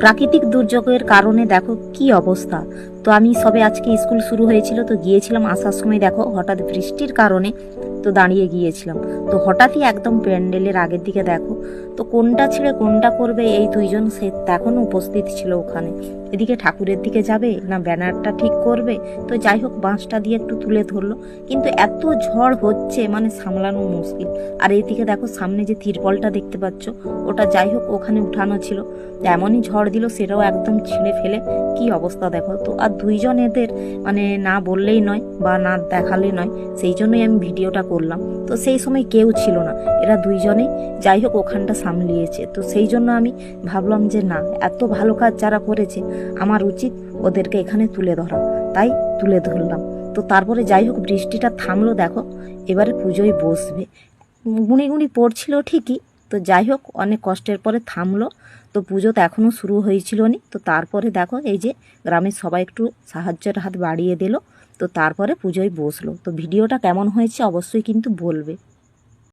প্রাকৃতিক দুর্যোগের কারণে দেখো কি অবস্থা। তো আমি সবে আজকে স্কুল শুরু হয়েছিল, তো গিয়েছিলাম, আসার সময় দেখো হঠাৎ বৃষ্টির কারণে তো দাঁড়িয়ে গিয়েছিলাম। তো হঠাৎই একদম প্যান্ডেলের আগের দিকে দেখো, তো কোনটা ছেড়ে কোনটা করবে এই দুইজন সে তখনও উপস্থিত ছিল ওখানে। এদিকে ঠাকুরের দিকে যাবে না ব্যানারটা ঠিক করবে, তো যাই হোক বাঁশটা দিয়ে একটু তুলে ধরলো, কিন্তু এত ঝড় হচ্ছে মানে সামলানো মুশকিল। আর এইদিকে দেখো সামনে যে তিরপলটা দেখতে পাচ্ছ, ওটা যাই হোক ওখানে উঠানো ছিল, এমনই ঝড় দিল সেটাও একদম ছিঁড়ে ফেলে কি অবস্থা দেখো। তো আর দুইজন এদের মানে না বললেই নয় বা না দেখালে নয়, সেই জন্যই আমি ভিডিওটা করলাম। তো সেই সময় কেউ ছিল না, এরা দুইজনেই যাই হোক ওখানটা সামলিয়েছে। তো সেই জন্য আমি ভাবলাম যে না, এত ভালো কাজ যারা করেছে আমার উচিত ওদেরকে এখানে তুলে ধরা, তাই তুলে ধরলাম। তো তারপরে যাই হোক বৃষ্টিটা থামলো দেখো, এবারে পুজোয় বসবে। গুঁড়ি গুঁড়ি পড়ছিল ঠিকই, তো যাই হোক অনেক কষ্টের পরে থামলো। তো পুজো তো এখনও শুরু হয়েছিল নি, তো তারপরে দেখো এই যে গ্রামের সবাই একটু সাহায্যের হাত বাড়িয়ে দিল, তো তারপরে পুজোয় বসলো। তো ভিডিওটা কেমন হয়েছে অবশ্যই কিন্তু বলবে।